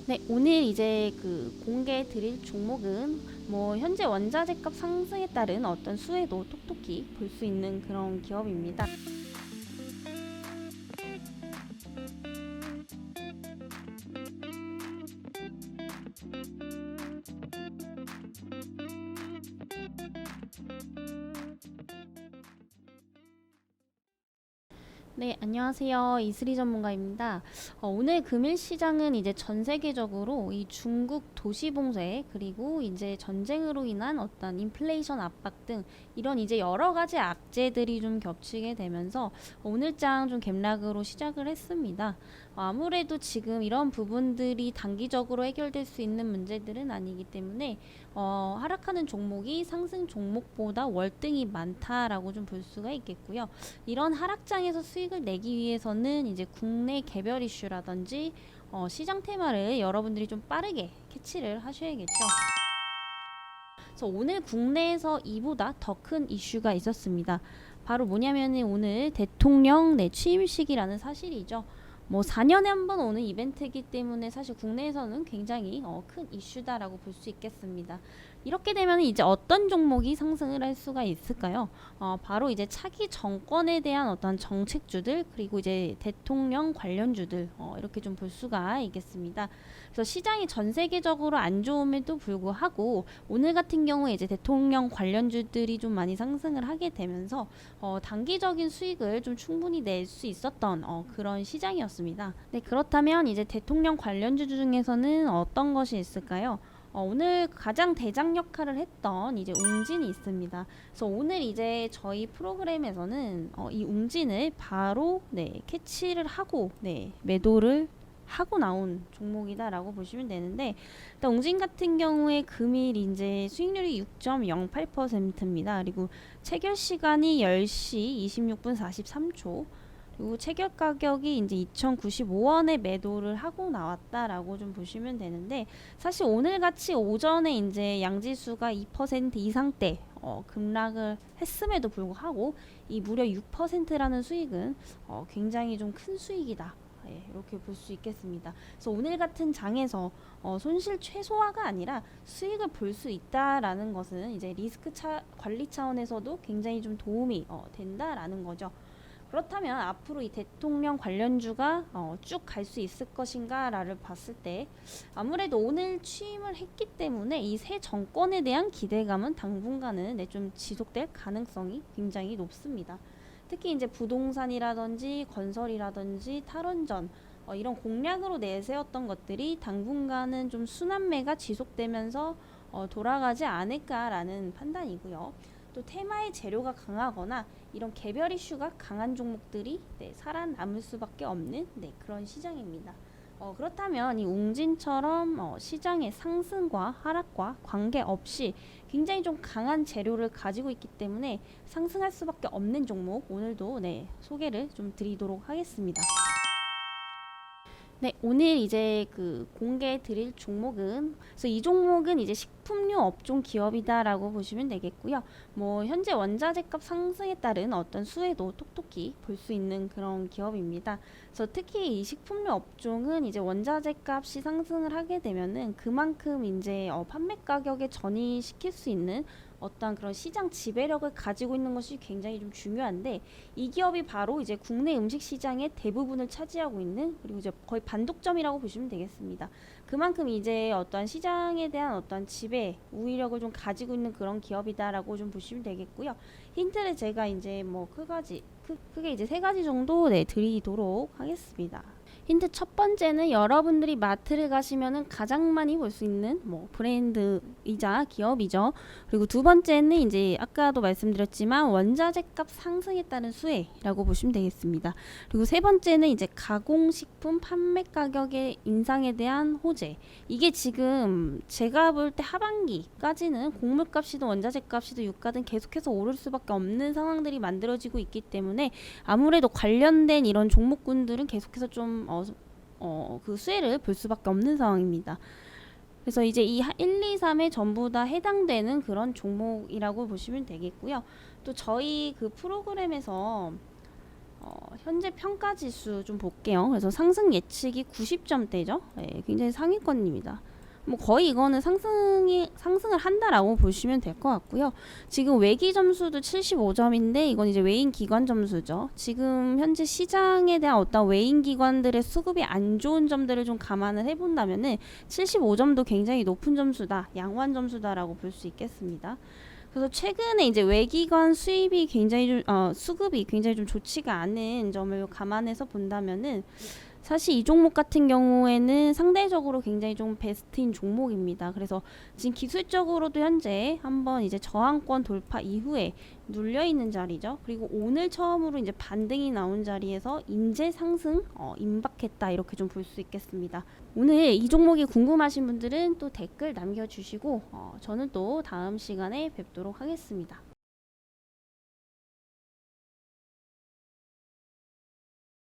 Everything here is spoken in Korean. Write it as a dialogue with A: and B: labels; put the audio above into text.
A: 네, 오늘 이제 공개 드릴 종목은 현재 원자재 값 상승에 따른 어떤 수혜도 톡톡히 볼 수 있는 그런 기업입니다. 네, 안녕하세요. 이슬이 전문가입니다. 오늘 금일 시장은 이제 전 세계적으로 이 중국 도시 봉쇄 그리고 이제 전쟁으로 인한 어떤 인플레이션 압박 등 이런 이제 여러 가지 악재들이 좀 겹치게 되면서 오늘장 좀 갭락으로 시작을 했습니다. 아무래도 지금 이런 부분들이 단기적으로 해결될 수 있는 문제들은 아니기 때문에 하락하는 종목이 상승 종목보다 월등히 많다라고 좀 볼 수가 있겠고요. 이런 하락장에서 수익을 내기 위해서는 이제 국내 개별 이슈라든지 시장 테마를 여러분들이 좀 빠르게 캐치를 하셔야겠죠. 그래서 오늘 국내에서 이보다 더 큰 이슈가 있었습니다. 바로 뭐냐면 오늘 대통령 취임식이라는 사실이죠. 4년에 한 번 오는 이벤트이기 때문에 사실 국내에서는 굉장히 큰 이슈다라고 볼 수 있겠습니다. 이렇게 되면 이제 어떤 종목이 상승을 할 수가 있을까요? 바로 이제 차기 정권에 대한 어떤 정책주들 그리고 이제 대통령 관련주들 이렇게 좀 볼 수가 있겠습니다. 그래서 시장이 전 세계적으로 안 좋음에도 불구하고 오늘 같은 경우에 이제 대통령 관련주들이 좀 많이 상승을 하게 되면서 단기적인 수익을 좀 충분히 낼 수 있었던 그런 시장이었습니다. 네, 그렇다면 이제 대통령 관련주 중에서는 어떤 것이 있을까요? 오늘 가장 대장 역할을 했던 이제 웅진이 있습니다. 그래서 오늘 이제 저희 프로그램에서는 이 웅진을 바로 캐치를 하고 매도를 하고 나온 종목이다라고 보시면 되는데, 일단 웅진 같은 경우에 금일 이제 수익률이 6.08%입니다. 그리고 체결 시간이 10시 26분 43초. 그리고 체결 가격이 이제 2,095원에 매도를 하고 나왔다라고 좀 보시면 되는데, 사실 오늘 같이 오전에 이제 양지수가 2% 이상대 급락을 했음에도 불구하고 이 무려 6%라는 수익은 굉장히 좀 큰 수익이다. 이렇게 볼 수 있겠습니다. 그래서 오늘 같은 장에서 손실 최소화가 아니라 수익을 볼 수 있다라는 것은 이제 리스크 관리 차원에서도 굉장히 좀 도움이 된다라는 거죠. 그렇다면 앞으로 이 대통령 관련주가 쭉 갈 수 있을 것인가를 봤을 때 아무래도 오늘 취임을 했기 때문에 이 새 정권에 대한 기대감은 당분간은 좀 지속될 가능성이 굉장히 높습니다. 특히 이제 부동산이라든지 건설이라든지 탈원전 이런 공약으로 내세웠던 것들이 당분간은 좀 순환매가 지속되면서 돌아가지 않을까라는 판단이고요. 또 테마의 재료가 강하거나 이런 개별 이슈가 강한 종목들이 살아남을 수밖에 없는 그런 시장입니다. 그렇다면 이 웅진처럼 시장의 상승과 하락과 관계없이 굉장히 좀 강한 재료를 가지고 있기 때문에 상승할 수밖에 없는 종목 오늘도 소개를 좀 드리도록 하겠습니다. 네, 오늘 이제 공개 드릴 종목은, 그래서 이 종목은 이제 식품류 업종 기업이다라고 보시면 되겠고요. 현재 원자재 값 상승에 따른 어떤 수혜도 톡톡히 볼 수 있는 그런 기업입니다. 그래서 특히 이 식품류 업종은 이제 원자재 값이 상승을 하게 되면은 그만큼 이제 판매 가격에 전이시킬 수 있는 어떤 그런 시장 지배력을 가지고 있는 것이 굉장히 좀 중요한데, 이 기업이 바로 이제 국내 음식 시장의 대부분을 차지하고 있는, 그리고 이제 거의 반독점이라고 보시면 되겠습니다. 그만큼 이제 어떠한 시장에 대한 어떠한 지배 우위력을 좀 가지고 있는 그런 기업이다라고 좀 보시면 되겠고요. 힌트를 제가 이제 크게 이제 세 가지 정도 드리도록 하겠습니다. 힌트 첫 번째는 여러분들이 마트를 가시면은 가장 많이 볼 수 있는 브랜드이자 기업이죠. 그리고 두 번째는 이제 아까도 말씀드렸지만 원자재 값 상승에 따른 수혜라고 보시면 되겠습니다. 그리고 세 번째는 이제 가공식품 판매 가격의 인상에 대한 호재. 이게 지금 제가 볼 때 하반기까지는 곡물값이든 원자재 값이든 유가든 계속해서 오를 수밖에 없는 상황들이 만들어지고 있기 때문에 아무래도 관련된 이런 종목군들은 계속해서 좀 그 수혜를 볼 수밖에 없는 상황입니다. 그래서 이제 이 1, 2, 3에 전부 다 해당되는 그런 종목이라고 보시면 되겠고요. 또 저희 프로그램에서 현재 평가 지수 좀 볼게요. 그래서 상승 예측이 90점대죠. 네, 굉장히 상위권입니다. 뭐 거의 이거는 상승을 한다라고 보시면 될 것 같고요. 지금 외기 점수도 75점인데 이건 이제 외인 기관 점수죠. 지금 현재 시장에 대한 어떤 외인 기관들의 수급이 안 좋은 점들을 좀 감안을 해본다면은 75점도 굉장히 높은 점수다, 양호한 점수다라고 볼 수 있겠습니다. 그래서 최근에 이제 외기관 수입이 굉장히 수급이 굉장히 좀 좋지가 않은 점을 감안해서 본다면은 사실 이 종목 같은 경우에는 상대적으로 굉장히 좀 베스트인 종목입니다. 그래서 지금 기술적으로도 현재 한번 이제 저항권 돌파 이후에 눌려 있는 자리죠. 그리고 오늘 처음으로 이제 반등이 나온 자리에서 인재 상승 임박했다, 이렇게 좀 볼 수 있겠습니다. 오늘 이 종목이 궁금하신 분들은 또 댓글 남겨주시고 저는 또 다음 시간에 뵙도록 하겠습니다.